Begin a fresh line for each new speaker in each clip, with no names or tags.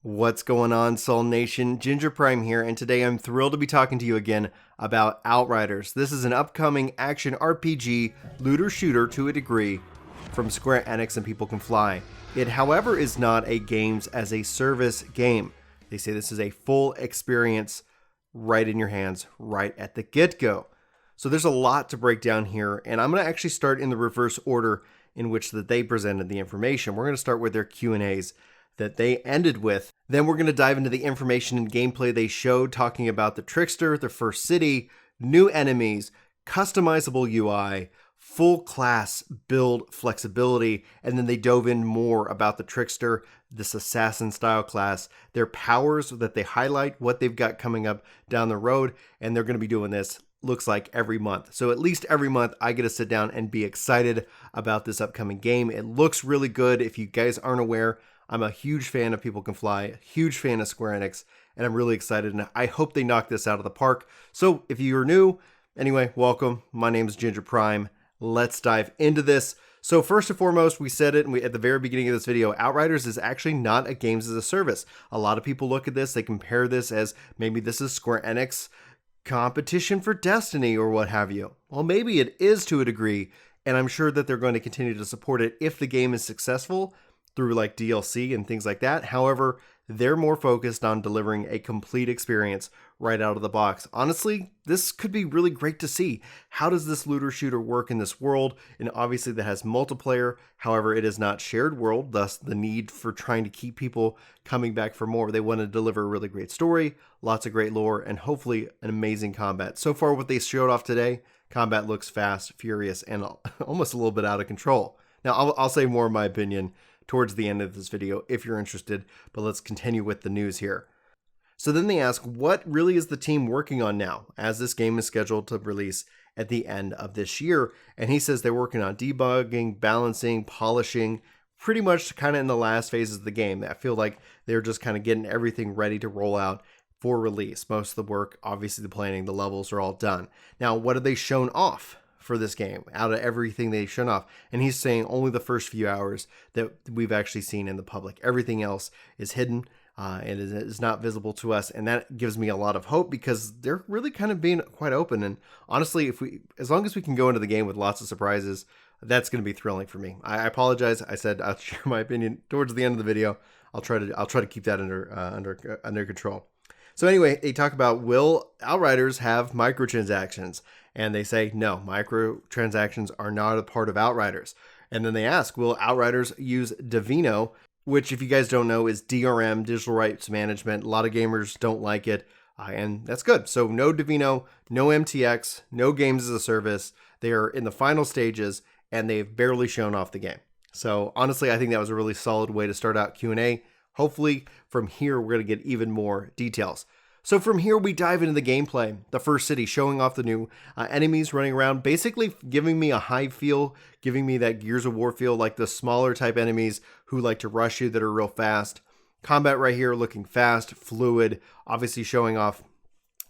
What's going on, Soul Nation? Ginger Prime here, and today I'm thrilled to be talking to you again about Outriders. This is an upcoming action RPG, looter shooter to a degree, from Square-Enix and People Can Fly. It, however, is not a games as a service game. They say this is a full experience right in your hands, right at the get-go. So there's a lot to break down here, and I'm going to actually start in the reverse order in which that they presented the information. We're going to start with their Q&As that they ended with. Then we're going to dive into the information and gameplay they showed, talking about the TRICKSTER, the first city, new enemies, customizable UI, full class build flexibility, and then they dove in more about the TRICKSTER, this assassin style class, their powers that they highlight, what they've got coming up down the road, and they're going to be doing this, looks like, every month. So at least every month I get to sit down and be excited about this upcoming game. It looks really good. If you guys aren't aware, I'm a huge fan of People Can Fly, a huge fan of Square-Enix, and I'm really excited, and I hope they knock this out of the park. So if you're new, anyway, welcome. My name is Ginger Prime. Let's dive into this. So first and foremost, we said it at the very beginning of this video, Outriders is actually not a games as a service. A lot of people look at this, they compare this as maybe this is Square-Enix competition for Destiny or what have you. Well, maybe it is to a degree, and I'm sure that they're going to continue to support it if the game is successful through like DLC and things like that. However, they're more focused on delivering a complete experience right out of the box. Honestly, this could be really great to see. How does this looter shooter work in this world? And obviously that has multiplayer. However, it is not shared world, thus the need for trying to keep people coming back for more. They want to deliver a really great story, lots of great lore, and hopefully an amazing combat. So far, what they showed off today, combat looks fast, furious, and almost a little bit out of control. Now, I'll say more of my opinion towards the end of this video if you're interested, but let's continue with the news here. So then they ask, what really is the team working on now, as this game is scheduled to release at the end of this year? And he says they're working on debugging, balancing, polishing, pretty much kind of in the last phases of the game. I feel like they're just kind of getting everything ready to roll out for release. Most of the work, obviously the planning, the levels are all done. Now, what have they shown off for this game out of everything they've shown off? And he's saying only the first few hours that we've actually seen in the public. Everything else is hidden and is not visible to us, and that gives me a lot of hope because they're really kind of being quite open. And honestly, as long as we can go into the game with lots of surprises, that's going to be thrilling for me. I apologize. I said I'll share my opinion towards the end of the video. I'll try to keep that under control. So anyway, they talk about, will Outriders have microtransactions? And they say, no, microtransactions are not a part of Outriders. And then they ask, will Outriders use Divino, which, if you guys don't know, is DRM, digital rights management. A lot of gamers don't like it, and that's good. So no Divino, no MTX, no games as a service. They are in the final stages, and they've barely shown off the game. So honestly, I think that was a really solid way to start out Q&A. Hopefully, from here, we're going to get even more details. So from here, we dive into the gameplay. The first city, showing off the new enemies running around, basically giving me a Hive feel, giving me that Gears of War feel, like the smaller type enemies who like to rush you that are real fast. Combat right here looking fast, fluid, obviously showing off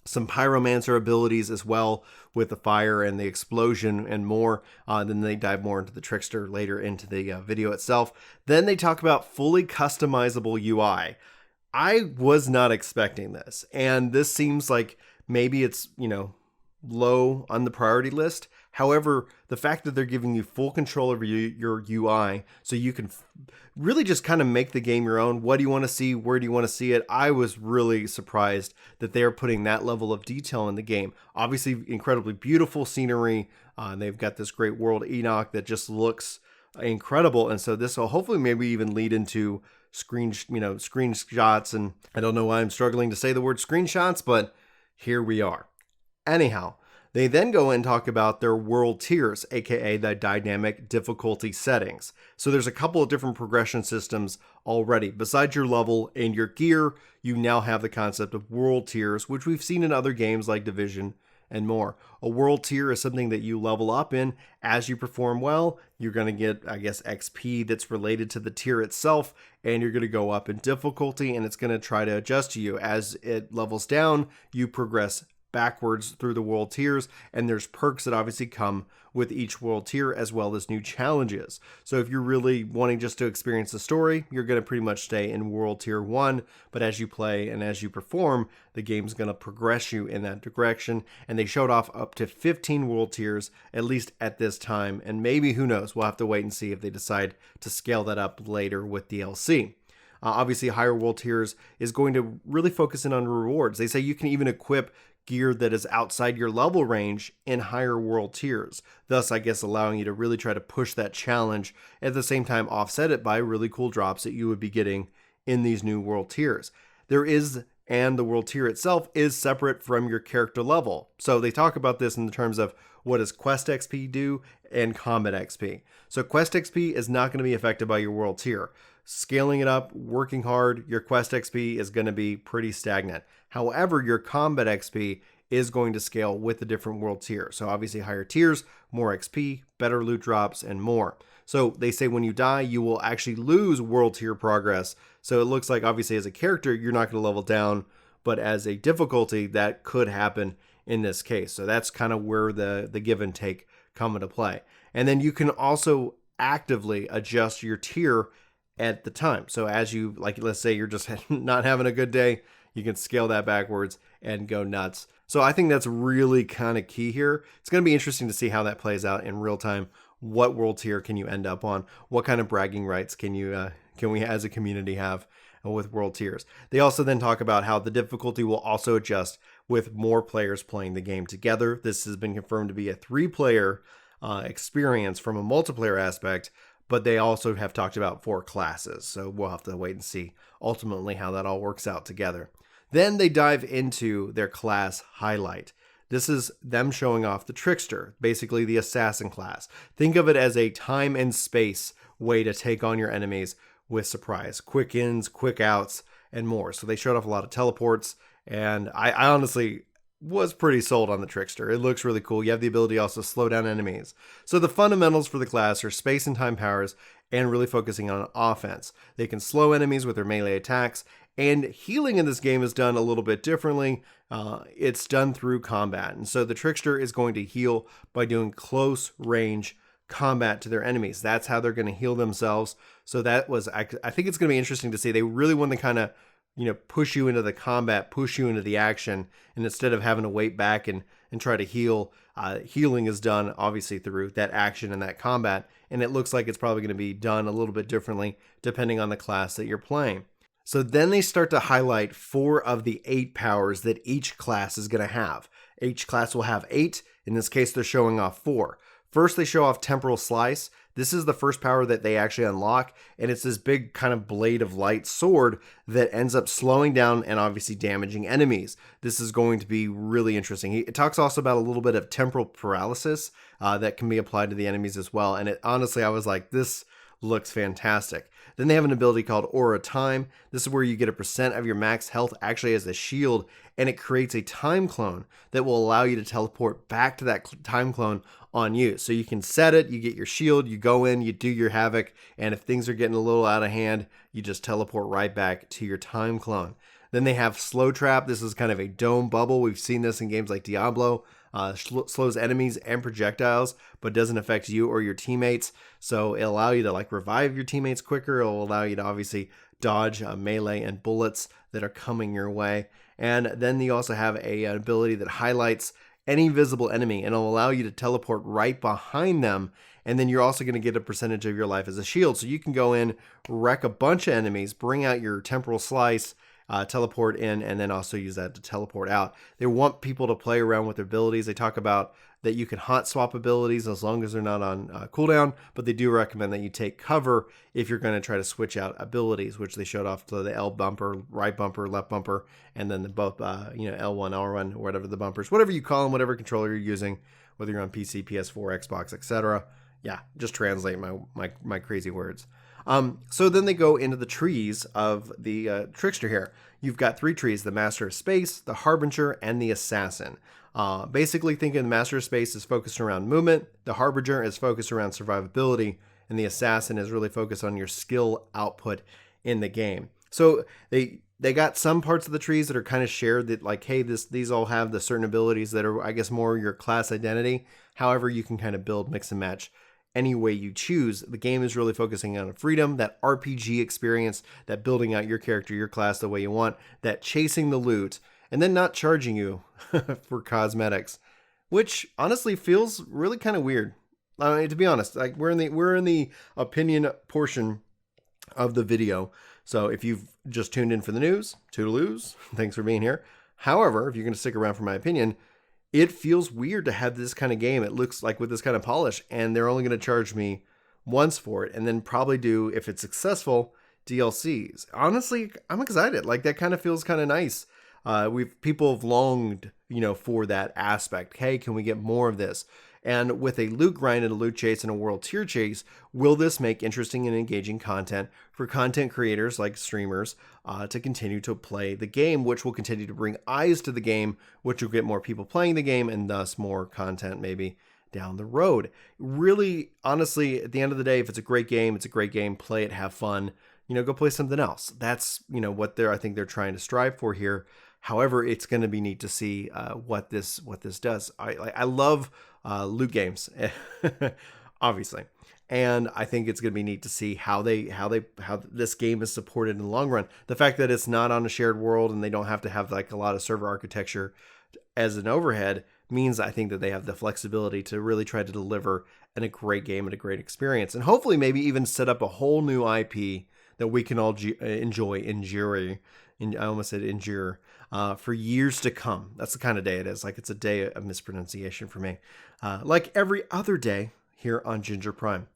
some pyromancer abilities as well with the fire and the explosion and more. Then they dive more into the TRICKSTER later into the video itself. Then they talk about fully customizable UI. I was not expecting this, and this seems like maybe it's, low on the priority list. However, the fact that they're giving you full control over your UI, so you can really just kind of make the game your own. What do you want to see? Where do you want to see it? I was really surprised that they are putting that level of detail in the game. Obviously, incredibly beautiful scenery. They've got this great world, Enoch, that just looks incredible. And so this will hopefully maybe even lead into screenshots. And I don't know why I'm struggling to say the word screenshots, but here we are. Anyhow, they then go and talk about their world tiers, aka the dynamic difficulty settings. So there's a couple of different progression systems already. Besides your level and your gear, you now have the concept of world tiers, which we've seen in other games like Division and more. A world tier is something that you level up in. As you perform well, you're going to get, XP that's related to the tier itself, and you're going to go up in difficulty, and it's going to try to adjust to you. As it levels down, you progress backwards through the world tiers, and there's perks that obviously come with each world tier, as well as new challenges. So if you're really wanting just to experience the story, you're going to pretty much stay in world tier 1, but as you play and as you perform, the game's going to progress you in that direction. And they showed off up to 15 world tiers, at least at this time, and maybe, who knows, we'll have to wait and see if they decide to scale that up later with DLC. Obviously, higher world tiers is going to really focus in on rewards. They say you can even equip gear that is outside your level range in higher world tiers, thus I guess allowing you to really try to push that challenge, at the same time offset it by really cool drops that you would be getting in these new world tiers. And the world tier itself is separate from your character level. So they talk about this in the terms of what does quest XP do and combat XP. So quest XP is not going to be affected by your world tier. Scaling it up, working hard, your quest XP is going to be pretty stagnant. However, your combat XP is going to scale with the different world tiers. So obviously higher tiers, more XP, better loot drops, and more. So they say when you die, you will actually lose world tier progress. So it looks like obviously as a character, you're not going to level down, but as a difficulty, that could happen in this case. So that's kind of where the give and take come into play. And then you can also actively adjust your tier at the time. So as you, like, let's say you're just not having a good day, you can scale that backwards and go nuts. So I think that's really kind of key here. It's going to be interesting to see how that plays out in real time. What world tier can you end up on? What kind of bragging rights can we as a community have with world tiers? They also then talk about how the difficulty will also adjust with more players playing the game together. This has been confirmed to be a 3-player experience from a multiplayer aspect, but they also have talked about 4 classes. So we'll have to wait and see ultimately how that all works out together. Then they dive into their class highlight. This is them showing off the Trickster, basically the assassin class. Think of it as a time and space way to take on your enemies with surprise, quick ins, quick outs, and more. So they showed off a lot of teleports, and I honestly was pretty sold on the Trickster. It looks really cool. You have the ability also to slow down enemies. So the fundamentals for the class are space and time powers and really focusing on offense. They can slow enemies with their melee attacks, and healing in this game is done a little bit differently. It's done through combat. And so the Trickster is going to heal by doing close range combat to their enemies. That's how they're going to heal themselves. So that was, I think it's going to be interesting to see. They really want to kind of, push you into the combat, push you into the action. And instead of having to wait back and try to heal, healing is done obviously through that action and that combat. And it looks like it's probably going to be done a little bit differently depending on the class that you're playing. So then they start to highlight 4 of the 8 powers that each class is going to have. Each class will have 8. In this case, they're showing off 4. First, they show off Temporal Slice. This is the first power that they actually unlock, and it's this big kind of blade of light sword that ends up slowing down and obviously damaging enemies. This is going to be really interesting. It talks also about a little bit of temporal paralysis that can be applied to the enemies as well, and honestly, I was like, this looks fantastic. Then they have an ability called Aura Time. This is where you get a % of your max health actually as a shield, and it creates a time clone that will allow you to teleport back to that time clone on you. So you can set it, you get your shield, you go in, you do your havoc, and if things are getting a little out of hand, you just teleport right back to your time clone. Then they have Slow Trap. This is kind of a dome bubble. We've seen this in games like Diablo. Slows enemies and projectiles, but doesn't affect you or your teammates. So it'll allow you to revive your teammates quicker. It'll allow you to obviously dodge melee and bullets that are coming your way. And then you also have an ability that highlights any visible enemy, and it'll allow you to teleport right behind them. And then you're also going to get a percentage of your life as a shield. So you can go in, wreck a bunch of enemies, bring out your Temporal Slice, teleport in, and then also use that to teleport out. They want people to play around with their abilities. They talk about that you can hot swap abilities as long as they're not on cooldown, but they do recommend that you take cover if you're going to try to switch out abilities, which they showed off to the L bumper, right bumper, left bumper, and then the both L1, R1, whatever the bumpers, whatever you call them, whatever controller you're using, whether you're on PC, PS4, Xbox, etc. Yeah, just translate my crazy words. So then they go into the trees of the Trickster here. You've got 3 trees: the Master of Space, the Harbinger, and the Assassin. Basically thinking the Master of Space is focused around movement, the Harbinger is focused around survivability, and the Assassin is really focused on your skill output in the game. So they They got some parts of the trees that are kind of shared that like, hey, these all have the certain abilities that are, I guess, more your class identity. However, you can kind of build, mix and match any way you choose. The game is really focusing on freedom, that RPG experience, that building out your character, your class the way you want, that chasing the loot, and then not charging you for cosmetics, which honestly feels really kind of weird. I mean, to be honest, like we're in the opinion portion of the video. So if you've just tuned in for the news, toodaloos, thanks for being here. However, if you're going to stick around for my opinion, it feels weird to have this kind of game. It looks like with this kind of polish, and they're only going to charge me once for it, and then probably do, if it's successful, DLCs. Honestly, I'm excited. Like that kind of feels kind of nice. People have longed, for that aspect. Hey, can we get more of this? And with a loot grind and a loot chase and a world tier chase, will this make interesting and engaging content for content creators like streamers to continue to play the game, which will continue to bring eyes to the game, which will get more people playing the game and thus more content maybe down the road. Really, honestly, at the end of the day, if it's a great game, it's a great game. Play it, have fun. Go play something else. That's, what I think they're trying to strive for here. However, it's going to be neat to see what this does. I love loot games, obviously, and I think it's going to be neat to see how this game is supported in the long run. The fact that it's not on a shared world and they don't have to have like a lot of server architecture as an overhead means I think that they have the flexibility to really try to deliver a great game and a great experience, and hopefully maybe even set up a whole new IP that we can all endure. I almost said endure. For years to come. That's the kind of day it is. Like it's a day of mispronunciation for me. Like every other day here on Ginger Prime.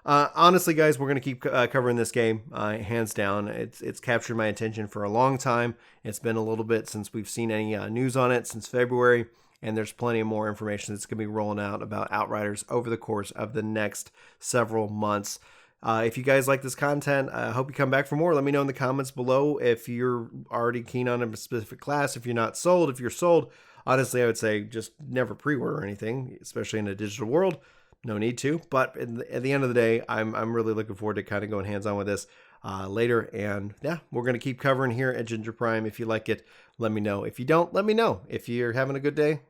Honestly, guys, we're going to keep covering this game. Hands down. It's captured my attention for a long time. It's been a little bit since we've seen any news on it since February. And there's plenty of more information that's going to be rolling out about Outriders over the course of the next several months. If you guys like this content, I hope you come back for more. Let me know in the comments below if you're already keen on a specific class. If you're not sold, if you're sold, honestly, I would say just never pre-order anything, especially in a digital world. No need to. But at the end of the day, I'm really looking forward to kind of going hands-on with this later. And yeah, we're going to keep covering here at Ginger Prime. If you like it, let me know. If you don't, let me know. If you're having a good day,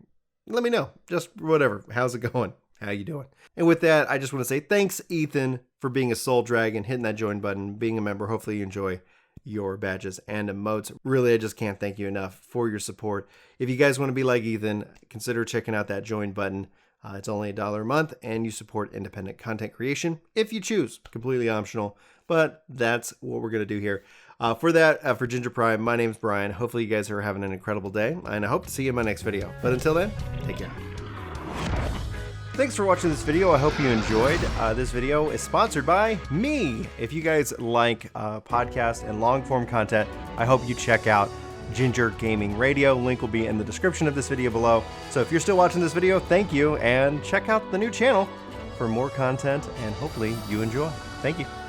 let me know. Just whatever. How's it going? How you doing? And with that, I just want to say thanks, Ethan, for being a soul dragon, hitting that join button, being a member. Hopefully you enjoy your badges and emotes. Really, I just can't thank you enough for your support. If you guys want to be like Ethan, consider checking out that join button. It's only $1 a month, and you support independent content creation if you choose. Completely optional, but that's what we're going to do here. For Ginger Prime, my name's Brian. Hopefully you guys are having an incredible day, and I hope to see you in my next video. But until then, take care. Thanks for watching this video. I hope you enjoyed. This video is sponsored by me. If you guys like podcast and long form content, I hope you check out Ginger Gaming Radio. Link will be in the description of this video below. So if you're still watching this video, thank you, and check out the new channel for more content, and hopefully you enjoy. Thank you.